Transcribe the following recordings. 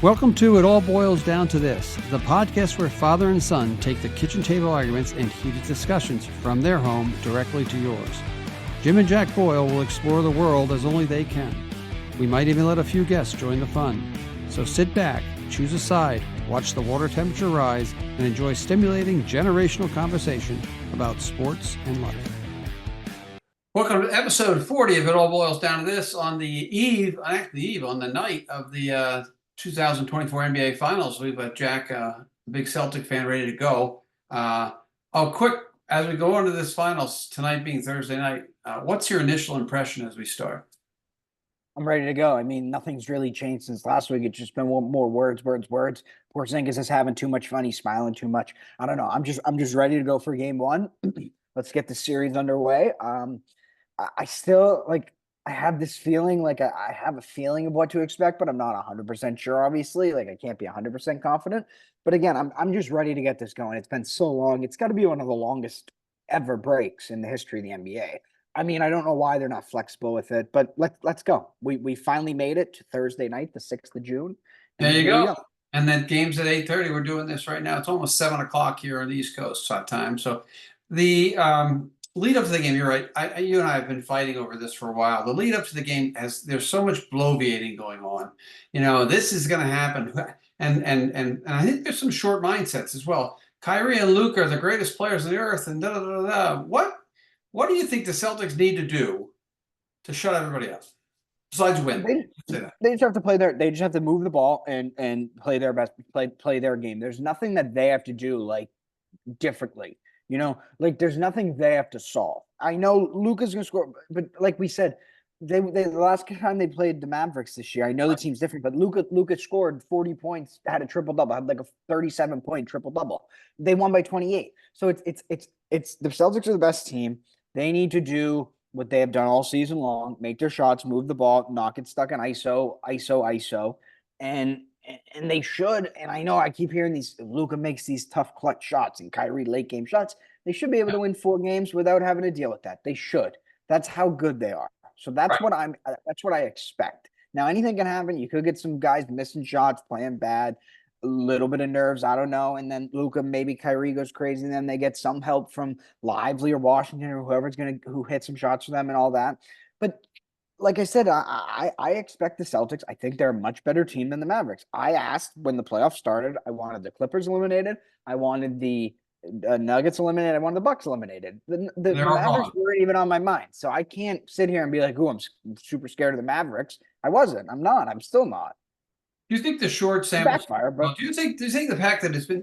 Welcome to It All Boils Down to This, the podcast where father and son take the kitchen table arguments and heated discussions from their home directly to yours. Jim and Jack Boyle will explore the world as only they can. We might even let a few guests join the fun. So sit back, choose a side, watch the water temperature rise, and enjoy stimulating generational conversation about sports and life. Welcome to episode 40 of It All Boils Down to This on on the night of the 2024 NBA Finals. We've got Jack, a big Celtic fan, ready to go. Quick, as we go into this finals, tonight being Thursday night, what's your initial impression as we start? I'm ready to go. I mean, nothing's really changed since last week. It's just been more words. Porzingis is having too much fun. He's smiling too much. I don't know. I'm just ready to go for game one. Let's get the series underway. I have this feeling, I have a feeling of what to expect, but I'm not 100% sure, obviously. I can't be 100% confident. But again, I'm just ready to get this going. It's been so long. It's got to be one of the longest ever breaks in the history of the NBA. I mean, I don't know why they're not flexible with it, but let's go. We finally made it to Thursday night, the 6th of June. There you go. And then game's at 8:30. We're doing this right now. It's almost 7 o'clock here on the East Coast time. So the lead up to the game, you're right. You and I have been fighting over this for a while. The lead up to the game, there's so much bloviating going on. You know, this is going to happen, and I think there's some short mindsets as well. Kyrie and Luka are the greatest players on the earth, and What do you think the Celtics need to do to shut everybody up besides win? They just have to play they just have to move the ball and play their best, play their game. There's nothing that they have to do differently. There's nothing they have to solve. I know Luka's going to score, but like we said, they the last time they played the Mavericks this year, I know the team's different, but Luka scored 40 points, had a triple-double, had like a 37-point triple-double. They won by 28. So it's the Celtics are the best team. They need to do what they have done all season long, make their shots, move the ball, not get stuck in ISO. And they should, and I know I keep hearing these, Luka makes these tough clutch shots and Kyrie late game shots. They should be able to win 4 games without having to deal with that. They should. That's how good they are. So that's right. That's what I expect. Now, anything can happen. You could get some guys missing shots, playing bad, a little bit of nerves, I don't know. And then Luka, maybe Kyrie goes crazy, and then they get some help from Lively or Washington or who hit some shots for them and all that. But like I said, I expect the Celtics. I think they're a much better team than the Mavericks. I asked when the playoffs started, I wanted the Clippers eliminated. I wanted the Nuggets eliminated. I wanted the Bucks eliminated. The Mavericks weren't even on my mind. So I can't sit here and be like, I'm super scared of the Mavericks. I wasn't. I'm not. I'm still not. Do you think the short sample do you think the fact that it's been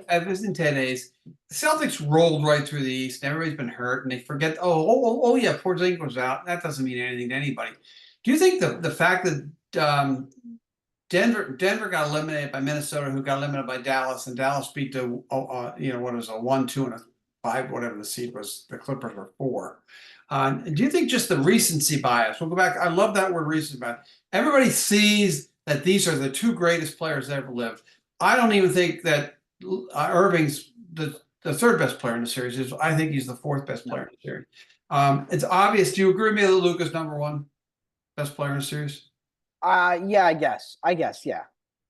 10 days, the Celtics rolled right through the East, everybody's been hurt, and they forget, yeah, Porzingis was out. That doesn't mean anything to anybody. Do you think the fact that Denver got eliminated by Minnesota, who got eliminated by Dallas, and Dallas beat the what was a 1, 2, and a 5, whatever the seed was, the Clippers were 4. Do you think just the recency bias? We'll go back. I love that word, recency bias. Everybody sees that these are the 2 greatest players that ever lived. I don't even think that Irving's the 3rd best player in the series. I think he's the 4th best player in the series. It's obvious. Do you agree with me that Luka's number 1 best player in the series? Yeah, I guess, yeah.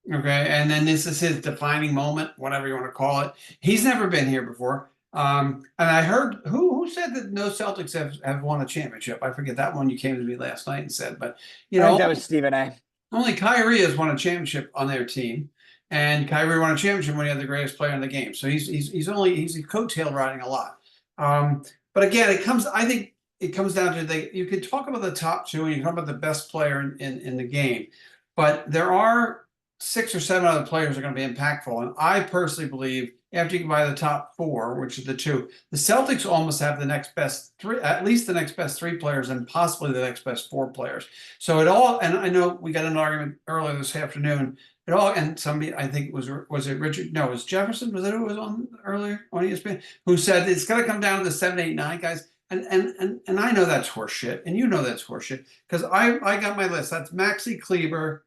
Okay, and then this is his defining moment, whatever you want to call it. He's never been here before. And I heard, who said that no Celtics have won a championship? I forget that one. You came to me last night and said, but I think that was Stephen A. Only Kyrie has won a championship on their team, and Kyrie won a championship when he had the greatest player in the game. So he's coattail riding a lot. But again, I think it comes down to you could talk about the top 2 and you can talk about the best player in the game, but there are 6 or 7 other players that are going to be impactful. And I personally believe after you can buy the top 4, which are the 2, the Celtics almost have the next best 3, at least the next best 3 players, and possibly the next best 4 players. So and I know we got an argument earlier this afternoon. And somebody, I think was it Richard? No, it was Jefferson. Was it who was on earlier on ESPN? Who said it's going to come down to the 7, 8, 9 guys. And I know that's horseshit, and you know that's horseshit, because I got my list. That's Maxey Kleber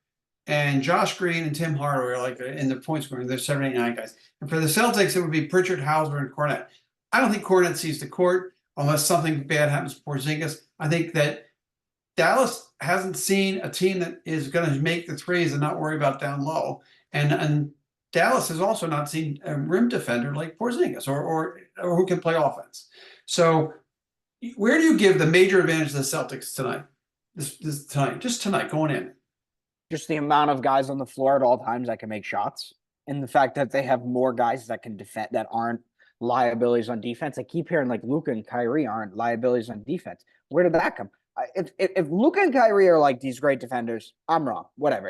and Josh Green and Tim Hardaway in the point scoring. There's 7, 8, 9 guys. And for the Celtics, it would be Pritchard, Hauser, and Cornette. I don't think Cornette sees the court unless something bad happens to Porzingis. I think that Dallas hasn't seen a team that is going to make the threes and not worry about down low. And Dallas has also not seen a rim defender like Porzingis or who can play offense. So where do you give the major advantage to the Celtics tonight? This tonight, just tonight, going in. Just the amount of guys on the floor at all times that can make shots, and the fact that they have more guys that can defend that aren't liabilities on defense. I keep hearing like Luka and Kyrie aren't liabilities on defense. Where did that come? If Luka and Kyrie are like these great defenders, I'm wrong. Whatever.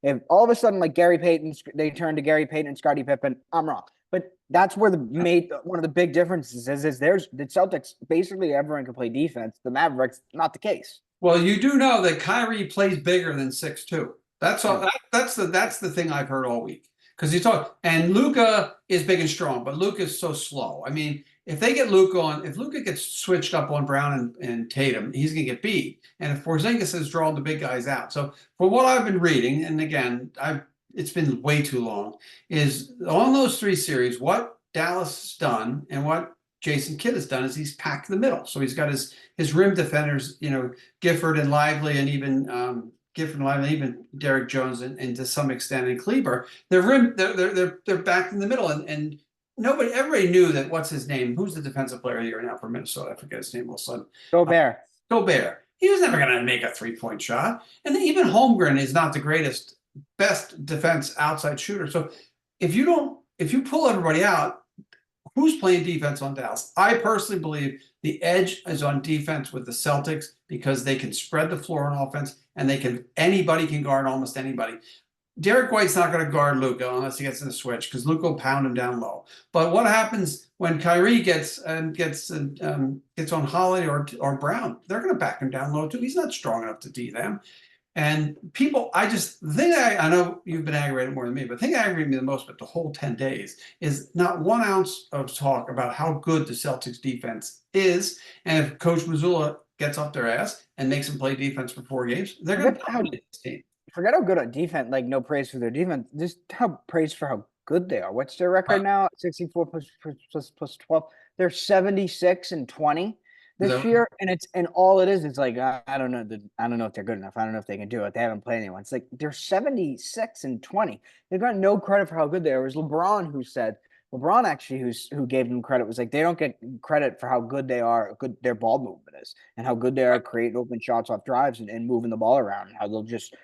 If all of a sudden like Gary Payton, they turn to Gary Payton and Scottie Pippen, I'm wrong. But that's where one of the big differences is there's the Celtics basically everyone can play defense. The Mavericks not the case. Well, you do know that Kyrie plays bigger than 6'2". That's all. That's the thing I've heard all week. Because you talk, and Luka is big and strong, but Luka is so slow. I mean, if they get Luka on, if Luka gets switched up on Brown and Tatum, he's going to get beat. And if Porzingis is drawing the big guys out, so for what I've been reading, and again, it's been way too long, is on those 3 series, what Dallas has done and what Jason Kidd has done is he's packed the middle. So he's got his rim defenders, Gifford and Lively, and even even Derek Jones, and to some extent in Kleber. They're back in the middle, and everybody knew that. What's his name? Who's the defensive player here now for Minnesota? I forget his name all of a sudden. Gobert. Gobert. He was never going to make a 3-point shot, and then even Holmgren is not the best defense outside shooter. So if you pull everybody out, who's playing defense on Dallas? I personally believe the edge is on defense with the Celtics because they can spread the floor on offense, and anybody can guard almost anybody. Derek White's not going to guard Luka unless he gets in the switch because Luka will pound him down low. But what happens when Kyrie gets on Hurley or Brown? They're going to back him down low too. He's not strong enough to D them. And people, the thing I know you've been aggravated more than me, but the thing that aggravated me the most about the whole 10 days is not 1 ounce of talk about how good the Celtics defense is. And if Coach Mazzulla gets up their ass and makes them play defense for 4 games, they're going to dominate this team. Forget how good on defense, like no praise for their defense, just how praise for how good they are. What's their record now? 64 plus 12. They're 76-20. This year, and all it is, it's like I don't know if they're good enough. I don't know if they can do it. They haven't played anyone. It's like they're 76-20. They've got no credit for how good they are. It was LeBron actually who gave them credit was like they don't get credit for how good they are, good their ball movement is, and how good they are creating open shots off drives and moving the ball around, and how they'll just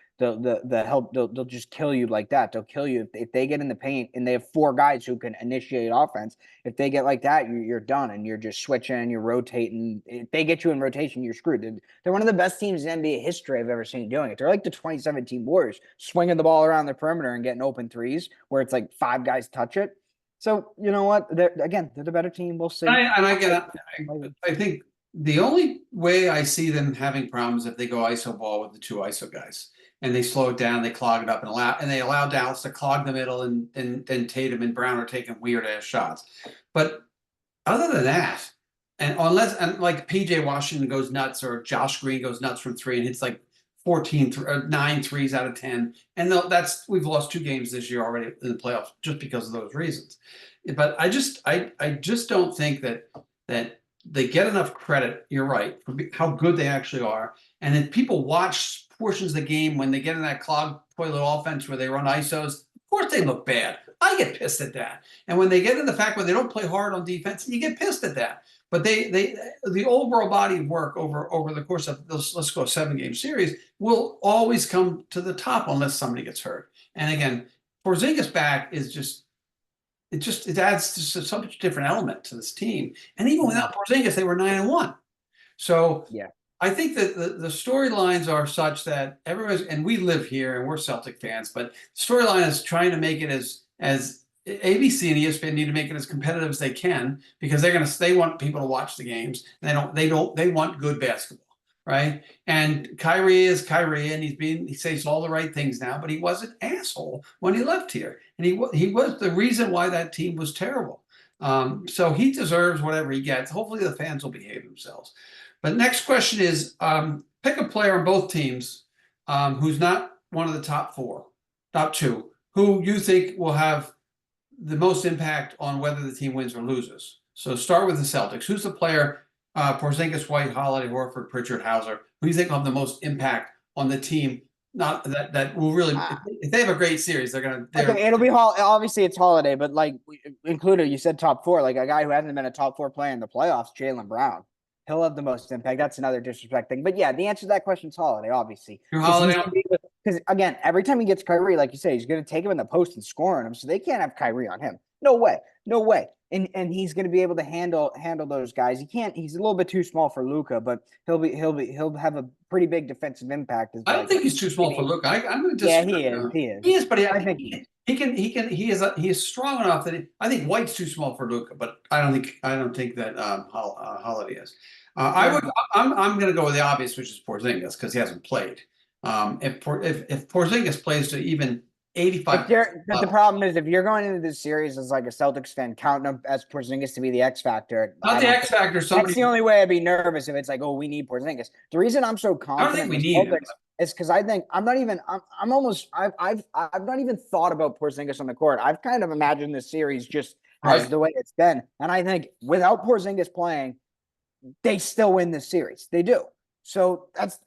kill you like that. They'll kill you if they get in the paint, and they have 4 guys who can initiate offense. If they get like that, you're done, and you're just switching, you're rotating. If they get you in rotation, you're screwed. They're one of the best teams in NBA history I've ever seen doing it. They're like the 2017 Warriors, swinging the ball around the perimeter and getting open threes where it's like 5 guys touch it. So you know what? They're the better team. We'll see. I think the only way I see them having problems if they go ISO ball with the 2 ISO guys. And they slow it down, they clog it up, and they allow Dallas to clog the middle, and then Tatum and Brown are taking weird ass shots. But other than that, and like PJ Washington goes nuts, or Josh Green goes nuts from 3 and hits like 9 threes out of 10, and we've lost 2 games this year already in the playoffs just because of those reasons. But I just don't think that they get enough credit. You're right for how good they actually are, and if people watch portions of the game when they get in that clogged toilet offense where they run ISOs, of course they look bad. I get pissed at that. And when they get in the fact where they don't play hard on defense, you get pissed at that. But the overall body of work over the course of this, let's go 7-game series, will always come to the top unless somebody gets hurt. And again, Porzingis back is it adds just so much different element to this team. And even without Porzingis, they were 9-1. So yeah. I think that the storylines are such that and we live here and we're Celtic fans, but storyline is trying to make it as ABC and ESPN need to make it as competitive as they can, because they want people to watch the games. And they want good basketball, right? And Kyrie is Kyrie, and he says all the right things now, but he was an asshole when he left here, and he was the reason why that team was terrible. So he deserves whatever he gets. Hopefully the fans will behave themselves. But next question is, pick a player on both teams who's not one of the top 2, who you think will have the most impact on whether the team wins or loses. So start with the Celtics. Who's the player, Porzingis, White, Holiday, Horford, Pritchard, Hauser, who you think will have the most impact on the team not that will really. Uh, If they have a great series, they're gonna. okay, it'll be obviously it's holiday, but like included, you said top four, like a guy who hasn't been a top four player in the playoffs, Jaylen Brown. He'll have the most impact. That's another disrespect thing. But yeah, the answer to that question is holiday, obviously. Your Holiday. Because again, every time he gets Kyrie, like you say, he's going to take him in the post and score on him. So they can't have Kyrie on him. No way. No way. And he's going to be able to handle those guys. He can't. He's a little bit too small for Luka, but he'll have a pretty big defensive impact. I don't think he's too small for Luka. I'm going to Yeah, disagree. he is. He is. He is, but I think he is strong enough that I think White's too small for Luka, but I don't think that Holiday is. I'm going to go with the obvious, which is Porzingis, because he hasn't played. If Porzingis plays to even 85, but the problem is if you're going into this series as like a Celtics fan, counting him as Porzingis to be the X factor. Not the X factor. That's the only way I'd be nervous if it's like, oh, we need Porzingis. The reason I'm so confident I don't think we need him. is because I think I've not even thought about Porzingis on the court. I've kind of imagined this series just as the way it's been, and I think without Porzingis playing, they still win this series. They do. So that's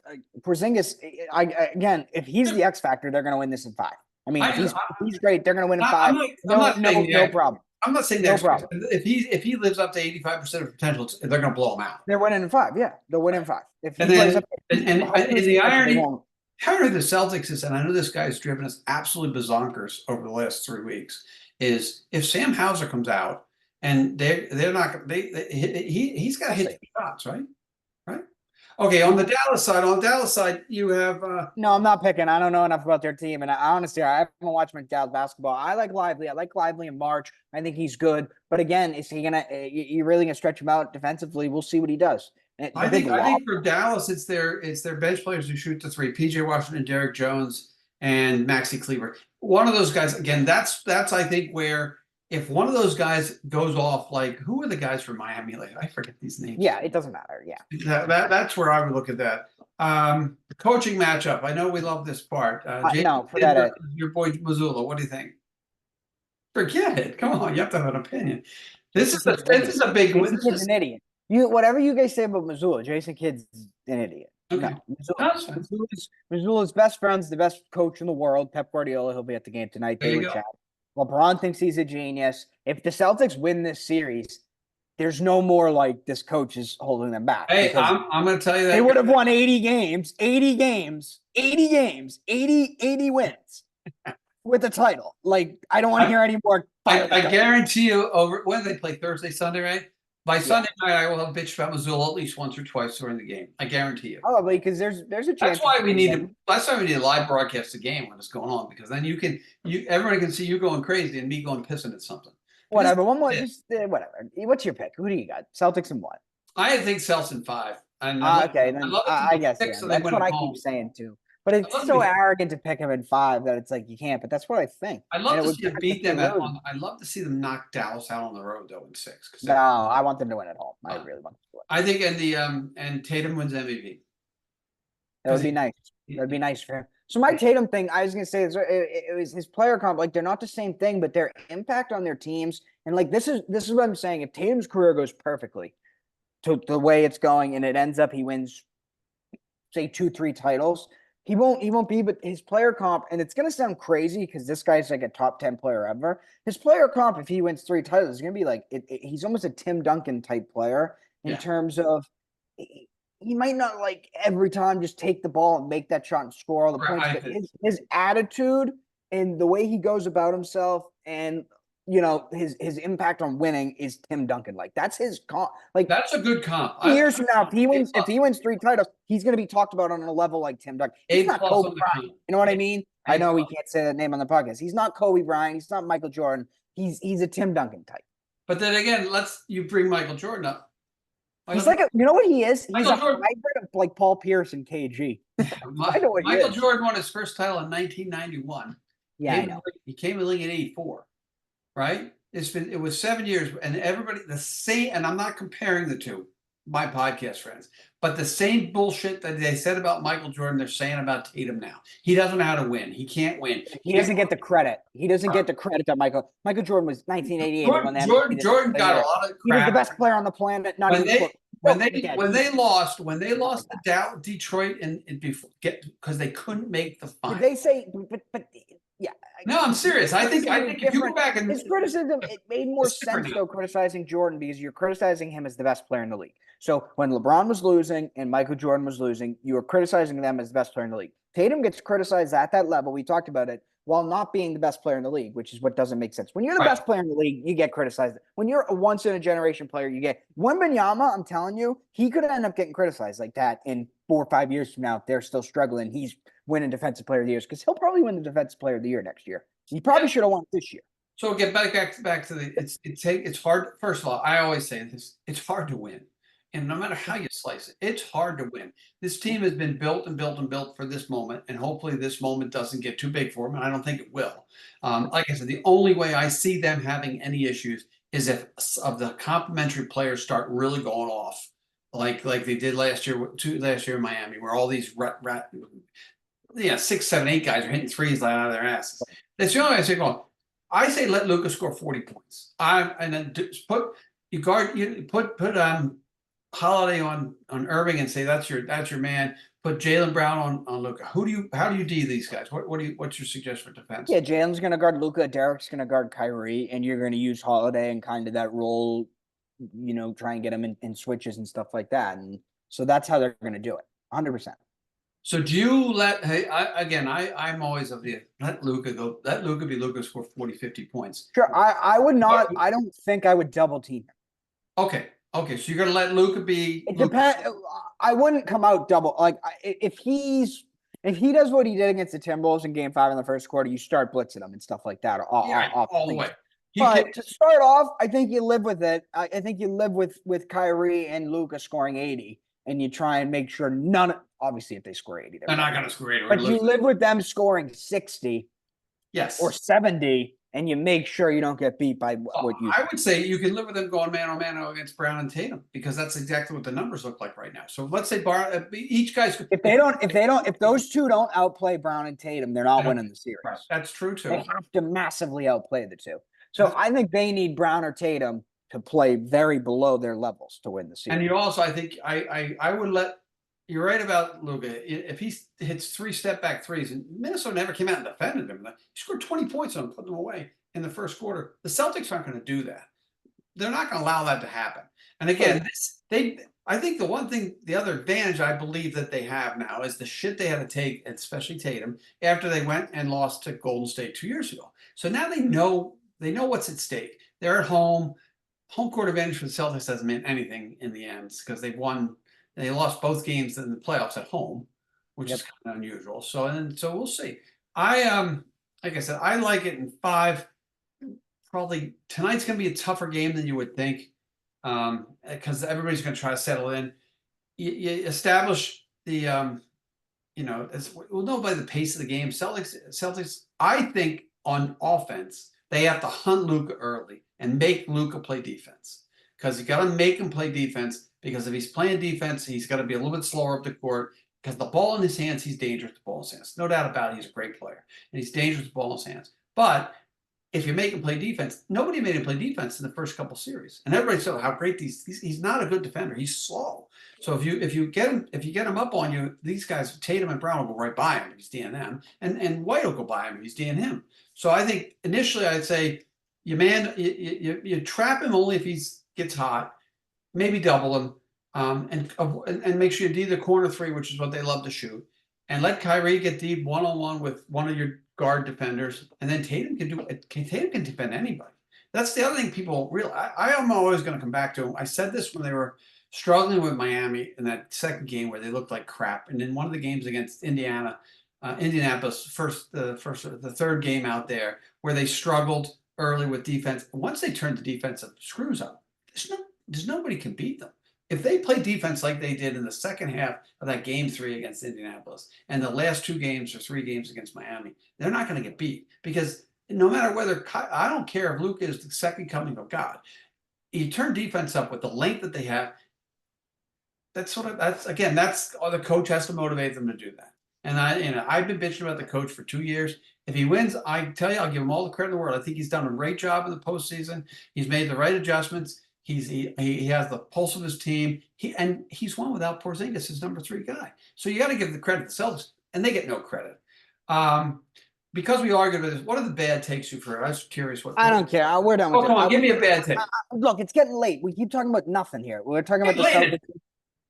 Porzingis. Again, if he's the X factor, they're going to win this in 5. I mean, if he's great, they're going to win in 5. No problem. I'm not saying no problem. If he lives up to 85% of potential, they're going to blow him out. They're winning in 5. Yeah, they'll win in 5. If he and the irony of the Celtics is, and I know this guy's driven us absolutely bazonkers over the last 3 weeks, is if Sam Hauser comes out and they're not he's got to hit 2 shots, right? Okay, on the Dallas side, you have. No, I'm not picking. I don't know enough about their team, and honestly, I haven't watched much Dallas basketball. I like Lively. in March. I think he's good, but again, is he gonna? You really gonna stretch him out defensively? We'll see what he does. I think for Dallas, it's their bench players who shoot the 3: PJ Washington, Derek Jones, and Maxi Kleber. One of those guys. Again, that's I think where. If one of those guys goes off, like who are the guys from Miami? Like I forget these names. Yeah, it doesn't matter. Yeah, that's where I would look at that. Coaching matchup. I know we love this part. No, forget it. Your boy Mazzulla. What do you think? Forget it. Come on, you have to have an opinion. This is a big. Jason Kidd's an idiot. Whatever you guys say about Mazzulla, Jason Kidd's an idiot. Okay. No, Mazzulla's best friend's the best coach in the world. Pep Guardiola. He'll be at the game tonight. There you go. LeBron thinks he's a genius. If the Celtics win this series, there's no more like this coach is holding them back. Hey, I'm going to tell you that they would have won 80 wins with the title. Like, I don't want to hear any more. I guarantee you when they play Thursday, Sunday, right? By Sunday night, I will have bitched about Mazzulla at least once or twice during the game. I guarantee you. Oh, because there's a chance. That's why we need to live broadcast the game when it's going on, because then everybody can see you going crazy and me going pissing at something. Whatever. One more. Whatever. What's your pick? Who do you got? Celtics and what? I think Celtics in 5. Okay, then I guess that's what I keep saying too. But it's so arrogant to pick him in 5 that it's like you can't. But that's what I think. I'd love to see them beat them. I'd love to see them knock Dallas out on the road though in 6. No, I want them to win at home. I really want them to win. I think and Tatum wins MVP. That would be nice. That'd be nice for him. So my Tatum thing, I was gonna say it was his player comp. Like they're not the same thing, but their impact on their teams and like this is what I'm saying. If Tatum's career goes perfectly to the way it's going and it ends up he wins, say 2-3 titles. He won't be, but his player comp, and it's going to sound crazy because this guy's like a top 10 player ever. His player comp, if he wins 3 titles, is going to be like, he's almost a Tim Duncan type player in terms of he might not like every time just take the ball and make that shot and score all the points, but his attitude and the way he goes about himself and his impact on winning is Tim Duncan. Like that's his comp. Like that's a good comp. Years from now, if he wins 3 titles, he's going to be talked about on a level like Tim Duncan. He's not Kobe Bryant. You know what I mean? I know we can't say that name on the podcast. He's not Kobe Bryant. He's not Michael Jordan. He's a Tim Duncan type. But then again, you bring Michael Jordan up. He's like you know what he is? He's a hybrid of like Paul Pierce and KG. I know what Michael Jordan won his first title in 1991. Yeah, I know. He came to the league in 84. Right? It was 7 years, and everybody the same. And I'm not comparing the two, my podcast friends, but the same bullshit that they said about Michael Jordan, they're saying about Tatum now. He doesn't know how to win. He can't win. He doesn't get the credit. He doesn't get the credit that Michael Jordan was 1988. Jordan got a lot of crap. He was the best player on the planet. Not even when Well, they yeah, when they lost when they not like lost to Detroit and before get because they couldn't make the Did final. they say? But yeah, No, I'm serious. his I think criticism is if you go different. back and His criticism, it made more it's different sense now. though criticizing Jordan because you're criticizing him as the best player in the league. So when LeBron was losing and Michael Jordan was losing, you were criticizing them as the best player in the league. Tatum gets criticized at that level. We talked about it while not being the best player in the league, which is what doesn't make sense. When you're the Right. best player in the league, you get criticized. When you're a once in a generation player, you get Wembanyama. I'm telling you, he could end up getting criticized like that in 4 or 5 years from now if they're still struggling. He's winning defensive player of the year because he'll probably win the defensive player of the year next year. He probably should have won it this year. So get back to the it's hard. First of all, I always say this: it's hard to win, and no matter how you slice it, it's hard to win. This team has been built and built and built for this moment, and hopefully this moment doesn't get too big for them. And I don't think it will. Like I said, the only way I see them having any issues is if of the complementary players start really going off, like they did last year in Miami, where all these yeah 6, 7, 8 guys are hitting threes out of their asses. That's the only way I say going. I say let Luka score 40 points. And then put Holiday on Irving and say that's your man. Put Jaylen Brown on Luka. How do you D these guys? What's your suggestion for defense? Yeah, Jalen's going to guard Luka. Derek's going to guard Kyrie, and you're going to use Holiday and kind of that role, try and get him in switches and stuff like that. And so that's how they're going to do it. 100%. So do you let I'm always of the let Luka go. Let Luka be Luka score 40, 50 points. Sure. I would not. I don't think I would double team him. Okay. Okay. So you're gonna let Luka be It depends. I wouldn't come out double. Like if he does what he did against the Timberwolves in Game 5 in the first quarter, you start blitzing him and stuff like that. all the way. But to start off, I think you live with it. I think you live with Kyrie and Luka scoring 80, and you try and make sure obviously if they score 80, they're not gonna score 80. But you live with them scoring 60, yes, or 70, and you make sure you don't get beat by what you. I would say you can live with them going man on man against Brown and Tatum because that's exactly what the numbers look like right now. So let's say each guy's If those two don't outplay Brown and Tatum, they're not winning the series. Right. That's true too. They have to massively outplay the two. So I think they need Brown or Tatum to play very below their levels to win the series. And you also, I think, I would let. You're right about Luka. If he hits 3 step back threes, and Minnesota never came out and defended him, he scored 20 points on him, putting them away in the first quarter. The Celtics aren't going to do that. They're not going to allow that to happen. And again, I think the other advantage I believe that they have now is the shit they had to take, especially Tatum, after they went and lost to Golden State 2 years ago. So now they know what's at stake. They're at home. Home court advantage for the Celtics doesn't mean anything in the end because they lost both games in the playoffs at home, which is kind of unusual. So we'll see. Like I said, I like it in 5. Probably tonight's going to be a tougher game than you would think because everybody's going to try to settle in. You establish the we'll know by the pace of the game. Celtics, I think on offense they have to hunt Luka early and make Luka play defense because you got to make him play defense because if he's playing defense, he's got to be a little bit slower up the court because the ball in his hands, he's dangerous with the ball in his hands. No doubt about it, he's a great player and he's dangerous with the ball in his hands. But if you make him play defense, nobody made him play defense in the first couple series, and everybody said how great he's not a good defender. He's slow. So if you get him up on you, these guys Tatum and Brown will go right by him if he's DNing them, and White will go by him if he's DNing him. So I think initially I'd say you trap him only if he gets hot, maybe double him, and make sure you D the corner 3, which is what they love to shoot, and let Kyrie get D one-on-one with one of your guard defenders, and then Tatum can defend anybody. That's the other thing people realize. I am always going to come back to him. I said this when they were struggling with Miami in that second game where they looked like crap, and in one of the games against Indianapolis, the third game out there where they struggled early with defense. Once they turned the defensive screws up, there's nobody can beat them. If they play defense like they did in the second half of that game 3 against Indianapolis and the last 2 games or 3 games against Miami, they're not going to get beat because no matter whether I don't care if Luka is the second coming of God, you turn defense up with the length that they have. That's the coach has to motivate them to do that. And I've been bitching about the coach for 2 years. If he wins, I tell you, I'll give him all the credit in the world. I think he's done a great job in the postseason. He's made the right adjustments. He has the pulse of his team. He's won without Porzingis, his number 3 guy. So you got to give the credit to the Celtics, and they get no credit. Because we argued with this, what are the bad takes you've heard? I was curious what. I don't care. We're done with Oh, come it. on, give me a bad take. Look, it's getting late. We keep talking about nothing here. We're talking about the Celtics.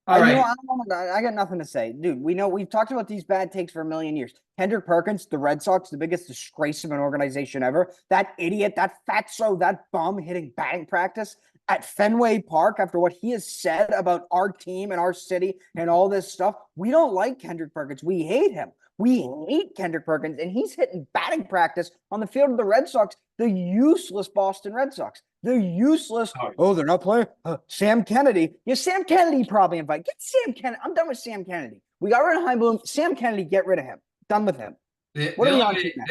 All right. You know, I got nothing to say. Dude, we've talked about these bad takes for a million years. Kendrick Perkins, the Red Sox, the biggest disgrace of an organization ever. That idiot, that fatso, that bum hitting batting practice at Fenway Park after what he has said about our team and our city and all this stuff. We don't like Kendrick Perkins. We hate him. We hate Kendrick Perkins, and he's hitting batting practice on the field of the Red Sox, the useless Boston Red Sox. They're useless. Oh, they're not playing. Sam Kennedy. Yeah, Sam Kennedy probably invite. Get Sam Kennedy. I'm done with Sam Kennedy. We got rid of Heim. Sam Kennedy, get rid of him. Done with him. The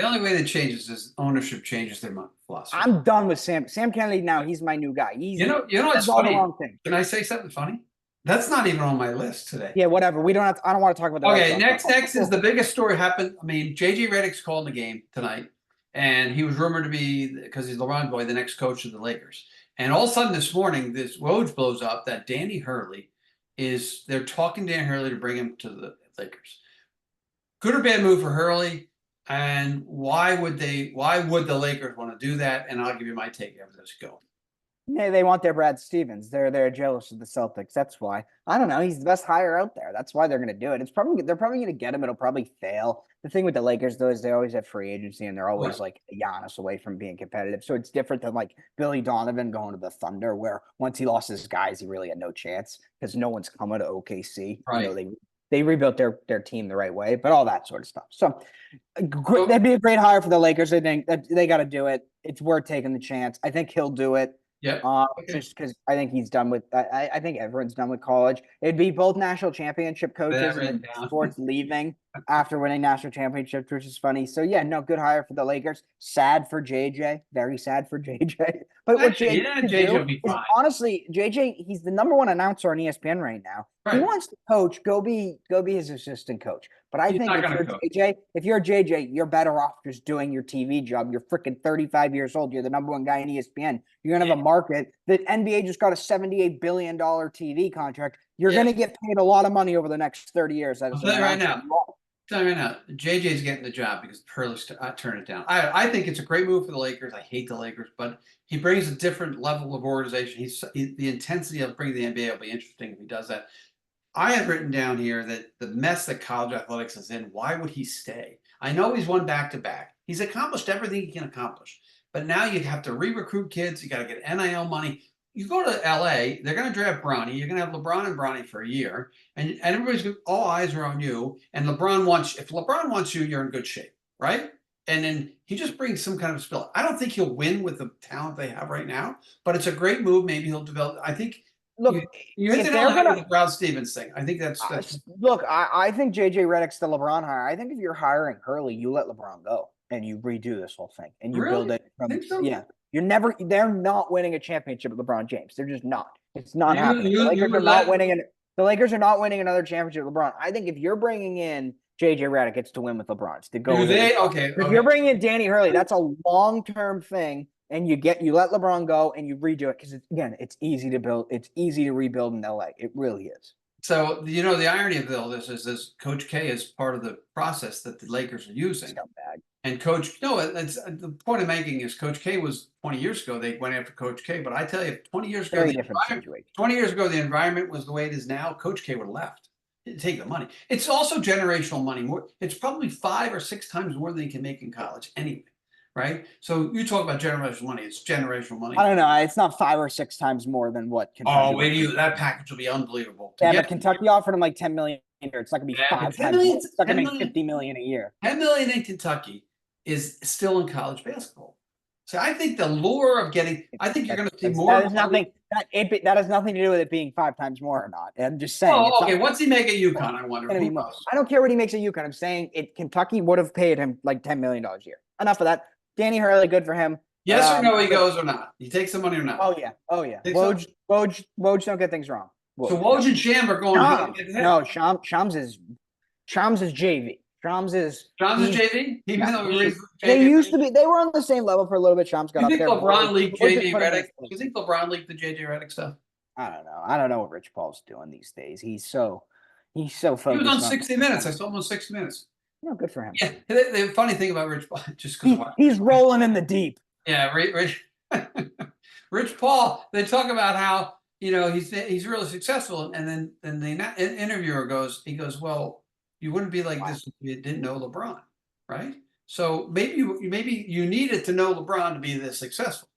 only way that changes is ownership changes their philosophy. I'm done with Sam Kennedy now. He's my new guy. You know what's funny? Can I say something funny? That's not even on my list today. Yeah, whatever. We don't have to, I don't want to talk about that. Okay, next is the biggest story happened. I mean, JJ Redick's calling the game tonight, and he was rumored to be, because he's LeBron boy, the next coach of the Lakers. And all of a sudden this morning, this Woj blows up that Danny Hurley they're talking Danny Hurley to bring him to the Lakers. Good or bad move for Hurley? And why would the Lakers want to do that? And I'll give you my take after this. Go. Yeah, they want their Brad Stevens. They're jealous of the Celtics. That's why. I don't know. He's the best hire out there. That's why they're going to do it. They're probably going to get him. It'll probably fail. The thing with the Lakers though is they always have free agency and they're always like Giannis away from being competitive. So it's different than like Billy Donovan going to the Thunder, where once he lost his guys, he really had no chance because no one's coming to OKC. Right. You know, they rebuilt their team the right way, but all that sort of stuff. So that'd be a great hire for the Lakers. I think that they got to do it. It's worth taking the chance. I think he'll do it. Yeah. Just because I think he's done with. I think everyone's done with college. It'd be both national championship coaches and sports leaving after winning national championships, which is funny. So yeah, no, good hire for the Lakers. Sad for JJ. Very sad for JJ. But what JJ will be fine. Honestly, JJ, he's the number 1 announcer on ESPN right now. Right. He wants to coach. Go be his assistant coach. But I think if you're JJ, you're better off just doing your TV job. You're freaking 35 years old. You're the number 1 guy in ESPN. You're gonna have a market. The NBA just got a $78 billion TV contract. You're gonna get paid a lot of money over the next 30 years. I'll tell you right now. JJ's getting the job because Hurley's turned it down. I think it's a great move for the Lakers. I hate the Lakers, but he brings a different level of organization. The intensity of bringing the NBA will be interesting if he does that. I have written down here that the mess that college athletics is in, why would he stay? I know he's won back-to-back. He's accomplished everything he can accomplish. But now you have to re-recruit kids. You got to get NIL money. You go to LA, they're going to draft Bronny. You're going to have LeBron and Bronny for a year. And all eyes are on you. And if LeBron wants you, you're in good shape, right? And then he just brings some kind of spill. I don't think he'll win with the talent they have right now, but it's a great move. Maybe he'll develop. I think Look, you hit it on the Brad Stevens thing. I think that's look. I think JJ Redick's the LeBron hire. I think if you're hiring Hurley, you let LeBron go and you redo this whole thing and you build it from yeah. They're not winning a championship with LeBron James. They're just not. It's not happening. The Lakers are not winning another championship with LeBron. I think if you're bringing in JJ Redick, it's to win with LeBron. It's to go. If you're bringing in Danny Hurley, that's a long-term thing. And you let LeBron go and you redo it because it's easy to build. It's easy to rebuild in LA. It really is. So the irony of all this is Coach K is part of the process that the Lakers are using. And the point I'm making is Coach K was 20 years ago. They went after Coach K, but I tell you, 20 years ago, 20 years ago, the environment was the way it is now. Coach K would have left. He'd take the money. It's also generational money. It's probably 5 or 6 times more than you can make in college anyway. Right? So you talk about generational money. It's generational money. I don't know. It's not 5 or 6 times more than what Kentucky. That package will be unbelievable. Yeah, but Kentucky offered him like $10 million a year. It's not going to be 5 times more. It's not going to make $50 million a year. $10 million in Kentucky is still in college basketball. So I think the lure of I think you're going to see more. That has nothing to do with it being 5 times more or not. I'm just saying. Oh, okay. What's he make at UConn? I wonder. I don't care what he makes at UConn. I'm saying Kentucky would have paid him like $10 million a year. Enough of that. Danny Hurley, good for him. Yes or no, he goes or not? He takes some money or not? Oh yeah. Woj don't get things wrong. So Woj and Sham are going. No, Shams is JV. Shams is John's a JV, even though he raised they JV. used to be. They were on the same level for a little bit. Shams got Do you up think there. LeBron leaked Woods just JJ put him in Redick? his Do place. you think LeBron leaked the JJ Redick stuff? I don't know. I don't know what Rich Paul's doing these days. He's so He was on focused on 60 Minutes. I saw him on 60 Minutes. good for him. Yeah, the funny thing about Rich Paul, just because He's rolling in the deep. Yeah, Rich Paul. They talk about how he's really successful, and then the interviewer goes, well, you wouldn't be like this if you didn't know LeBron, right? So maybe you needed to know LeBron to be this successful,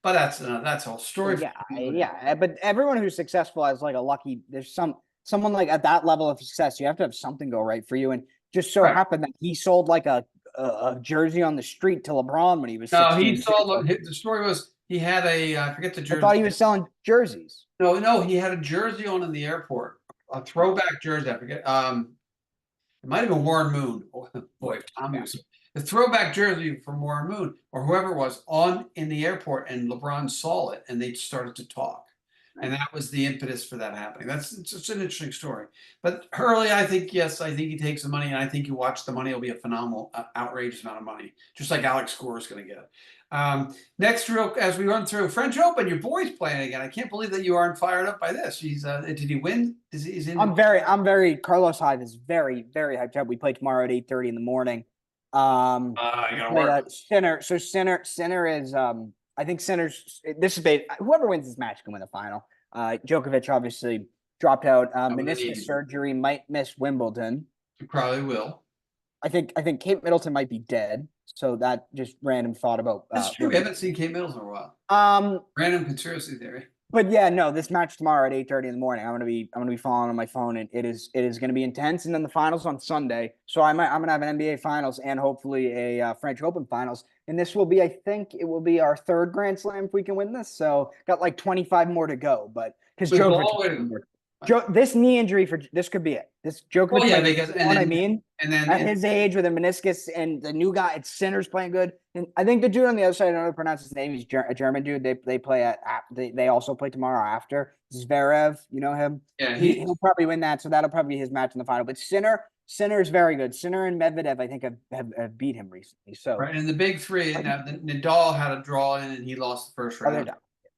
but that's a whole story. Yeah. But everyone who's successful has like a lucky. There's someone like at that level of success, you have to have something go right for you, and just so happened that he sold like a jersey on the street to LeBron when he was 16. No, he saw the story was he had I forget the jersey. I thought he was selling jerseys. No, he had a jersey on in the airport, a throwback jersey. I forget. It might have been Warren Moon. Boy, if Tommy was the throwback jersey from Warren Moon or whoever it was on in the airport, and LeBron saw it, and they started to talk. And that was the impetus for that happening. It's an interesting story. But Hurley, I think he takes the money, and I think you watch the money, it'll be a phenomenal, outrageous amount of money, just like Alex Gore is going to get. Next, as we run through French Open, your boy's playing again. I can't believe that you aren't fired up by this. Did he win? I'm very Carlos Hyde is very, very hyped up. We play tomorrow at 8:30 in the morning. I gotta work. Sinner is I think Sinner's this is whoever wins this match can win the final. Djokovic obviously dropped out. Meniscus surgery, might miss Wimbledon. He probably will. I think Kate Middleton might be dead. So that just random thought about. That's true. We haven't seen Kate Middleton in a while. Random conspiracy theory. But yeah, no, this match tomorrow at 8:30 in the morning. I'm gonna be following on my phone, and it is gonna be intense. And then the finals on Sunday. So I'm gonna have an NBA finals and hopefully a French Open finals. And this will be, I think, it will be our third Grand Slam if we can win this. So got like 25 more to go. But because this knee injury this could be it. This Djokovic. Oh yeah, because and then at his age with a meniscus and the new guy, it's Sinner's playing good. And I think the dude on the other side, I don't know how to pronounce his name. He's a German dude. They play they also play tomorrow after. Zverev, you know him. Yeah, he'll probably win that. So that'll probably be his match in the final. But Sinner is very good. Sinner and Medvedev, I think, have beat him recently. So right, and the big three. Now Nadal had a draw in, and he lost the first round.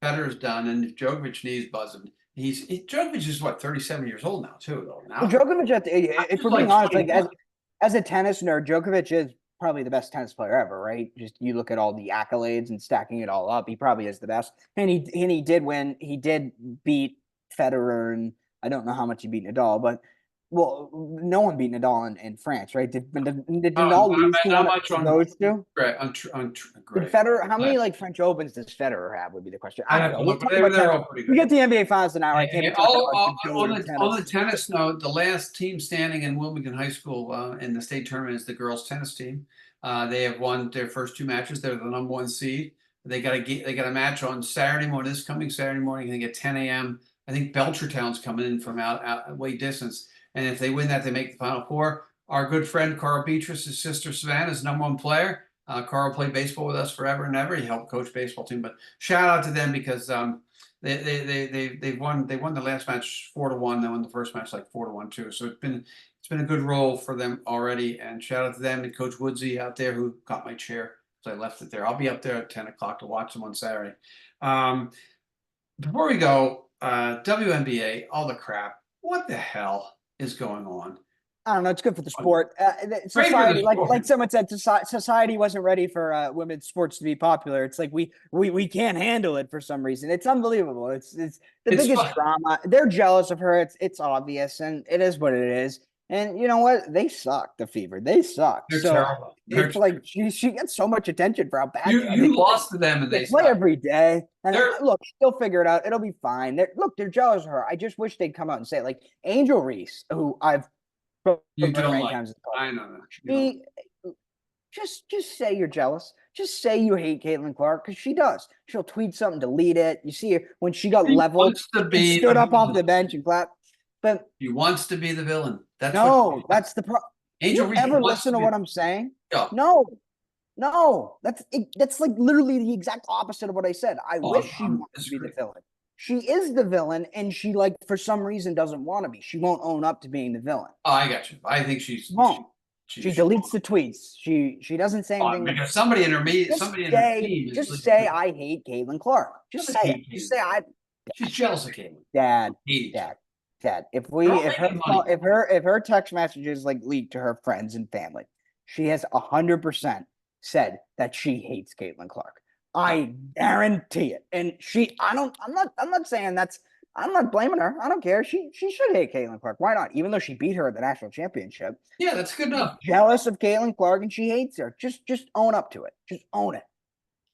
Federer's done, and Djokovic knees buzzing. Djokovic is what 37 years old now too, though. Now Djokovic, if we're being honest, like as a tennis nerd, Djokovic is probably the best tennis player ever, right? Just you look at all the accolades and stacking it all up, he probably is the best. And he did win. He did beat Federer, and I don't know how much he beat Nadal, but no one beat Nadal in France, right? Did Nadal lose to those two? Great. Did Federer? How many like French Opens does Federer have? Would be the question. I don't know. We get the NBA Finals now. I can't. On the tennis note, the last team standing in Wilmington High School in the state tournament is the girls' tennis team. They have won their first two matches. They're the number one seed. They got a match on Saturday morning. This coming Saturday morning, I think at 10 a.m. I think Belchertown's coming in from out way distance. And if they win that, they make the Final Four. Our good friend Carl Beatrice's sister Savannah is number one player. Carl played baseball with us forever and ever. He helped coach baseball team. But shout out to them because they won the last match 4-1. They won the first match like 4-1 too. So it's been a good role for them already. And shout out to them and Coach Woodsy out there who got my chair. So I left it there. I'll be up there at 10 o'clock to watch them on Saturday. Before we go, WNBA, all the crap. What the hell is going on? I don't know. It's good for the sport. Society, like someone said, society wasn't ready for women's sports to be popular. It's like we can't handle it for some reason. It's unbelievable. It's the biggest drama. They're jealous of her. It's obvious, and it is what it is. And you know what? They suck. The Fever. They suck. They're terrible. It's like she gets so much attention for how bad you lost to them, and they play every day. And look, they'll figure it out. It'll be fine. They're jealous of her. I just wish they'd come out and say it. Like Angel Reese, who I've you don't like. I know that. Just say you're jealous. Just say you hate Caitlin Clark because she does. She'll tweet something, delete it. You see her when she got leveled, she stood up off the bench and clapped. But he wants to be the villain. That's the problem. Angel Reese ever listen to what I'm saying? Yeah. No. That's like literally the exact opposite of what I said. I wish she wanted to be the villain. She is the villain, and she for some reason doesn't want to be. She won't own up to being the villain. Oh, I got you. I think she's She deletes the tweets. She doesn't say anything. Because somebody in her team is just say I hate Caitlin Clark. Just say it. Just say I. She's jealous of Caitlin. Dad. If her text messages like leaked to her friends and family, she has 100% said that she hates Caitlin Clark. I guarantee it. And I'm not saying that's. I'm not blaming her. I don't care. She should hate Caitlin Clark. Why not? Even though she beat her at the national championship. Yeah, that's good enough. She's jealous of Caitlin Clark and she hates her. Just own up to it. Just own it.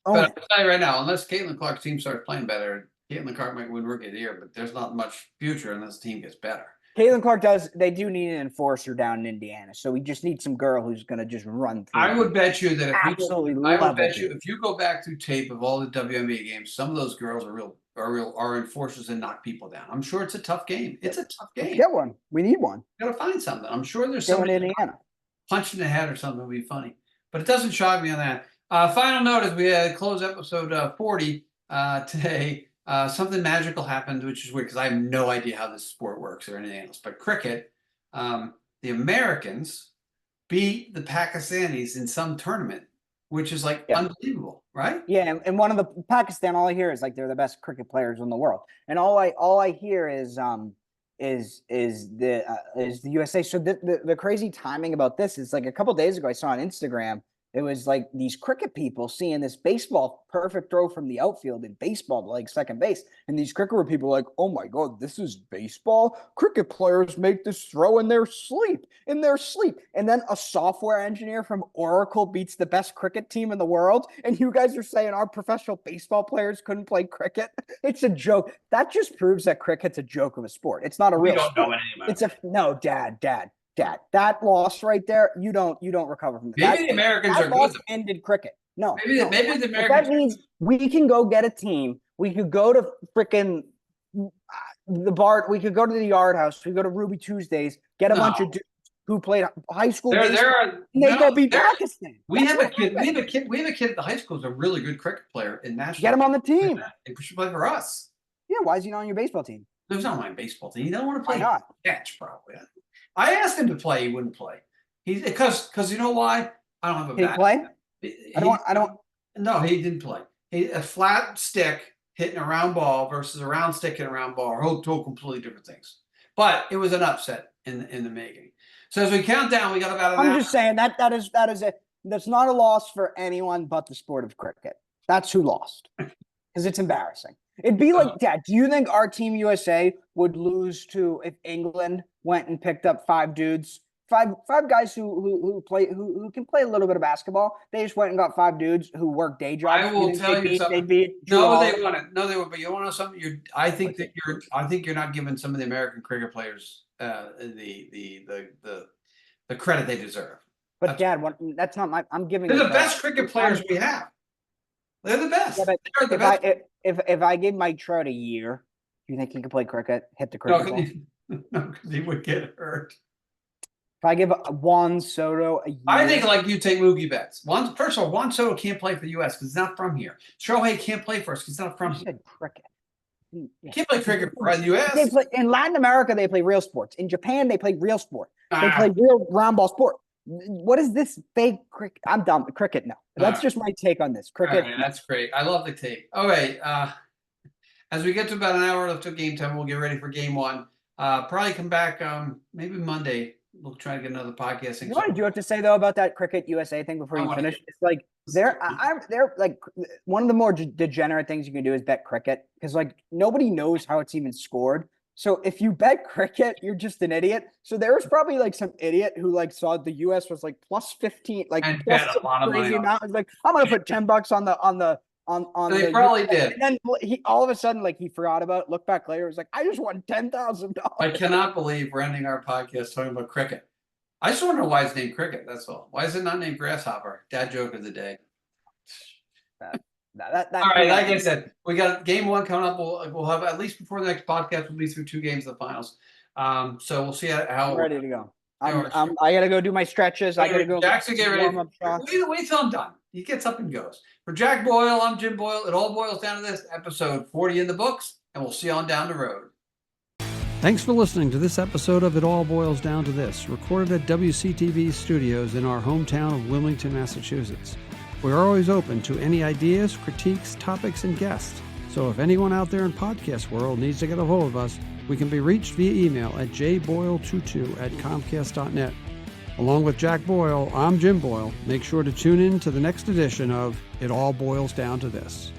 But I'll tell you right now, unless Caitlin Clark's team starts playing better, Caitlin Clark might win Rookie of the Year, but there's not much future unless the team gets better. Caitlin Clark does. They do need an enforcer down in Indiana, so we just need some girl who's going to just run through. I would bet you that if you go back through tape of all the WNBA games, some of those girls are enforcers and knock people down. I'm sure it's a tough game. It's a tough game. Get one. We need one. Gotta find something. I'm sure there's somebody in Indiana. Punch in the head or something would be funny, but it doesn't shock me on that. Final note as we close episode 40 today. Something magical happened, which is weird because I have no idea how this sport works or anything else. But cricket, the Americans beat the Pakistanis in some tournament, which is like unbelievable, right? Yeah, and one of the Pakistan, all I hear is like they're the best cricket players in the world, and all I hear is the USA. So the crazy timing about this is like a couple days ago I saw on Instagram. It was like these cricket people seeing this baseball perfect throw from the outfield in baseball to like second base. And these cricket people are like, oh my God, this is baseball? Cricket players make this throw in their sleep. And then a software engineer from Oracle beats the best cricket team in the world. And you guys are saying our professional baseball players couldn't play cricket? It's a joke. That just proves that cricket's a joke of a sport. It's not a real sport. Know anything about Dad, that loss right there, you don't recover from that. Maybe the Americans are good. Ended cricket. No. Maybe the Americans. But that means we can go get a team. We could go to freaking the bar. We could go to the Yard House. We go to Ruby Tuesdays. Get a bunch of dudes who played high school. They go beat Pakistan. We have a kid at the high school who's a really good cricket player in national. Get him on the team. He should play for us. Yeah, why is he not on your baseball team? He's not on my baseball team. He doesn't want to play catch, probably. I asked him to play. He wouldn't play. Because you know why? I don't have a bat. He play? I don't. No, he didn't play. A flat stick hitting a round ball versus a round stick hitting a round ball are two completely different things. But it was an upset in the making. So as we count down, we got about an hour. I'm just saying that's not a loss for anyone but the sport of cricket. That's who lost. Because it's embarrassing. It'd be like, Dad, do you think our team USA would lose to if England went and picked up five dudes, five guys who can play a little bit of basketball? They just went and got five dudes who work day jobs. I will tell you something. No, they wouldn't. No, they would. But you want to know something? I think you're not giving some of the American cricket players the credit they deserve. But Dad, that's not my. I'm giving. They're the best cricket players we have. They're the best. Yeah, they're the best. If I give Mike Trout a year, do you think he could play cricket? Hit the cricket ball? No, because he would get hurt. If I give Juan Soto a year, I think like you take Mookie Betts. First of all, Juan Soto can't play for the U.S. because he's not from here. Shohei can't play for us because he's not from here. Said cricket. Yeah. Can't play cricket for the U.S. In Latin America, they play real sports. In Japan, they play real sport. They play real round ball sport. What is this fake cricket? I'm done. Cricket, no. That's just my take on this. Cricket. Right, that's great. I love the take. All right. As we get to about an hour left of game time, we'll get ready for game one. Probably come back maybe Monday. We'll try to get another podcast. You know what you have to say though about that Cricket USA thing before you finish? It's like they're like one of the more degenerate things you can do is bet cricket because like nobody knows how it's even scored. So if you bet cricket, you're just an idiot. So there was probably like some idiot who like saw the US was like plus 15, like and plus bet a lot of money amount. Like I'm gonna put $10 on they probably did. And then he all of a sudden like he forgot about it, looked back later, was like, I just won $10,000. I cannot believe we're ending our podcast talking about cricket. I just want to know why it's named cricket. That's all. Why is it not named grasshopper? Dad joke of the day. All right, like I said, we got game one coming up. We'll have at least before the next podcast. We'll be through 2 games of the finals. So we'll see how. I'm ready to go. I gotta go do my stretches. I gotta go. Jackson, get ready. Wait till I'm done. He gets up and goes. For Jack Boyle, I'm Jim Boyle. It all boils down to this episode 40 in the books, and we'll see you on down the road. Thanks for listening to this episode of It All Boils Down to This, recorded at WCTV studios in our hometown of Wilmington, Massachusetts. We are always open to any ideas, critiques, topics, and guests. So if anyone out there in podcast world needs to get a hold of us, we can be reached via email at jboyle22@comcast.net. Along with Jack Boyle, I'm Jim Boyle. Make sure to tune in to the next edition of It All Boils Down to This.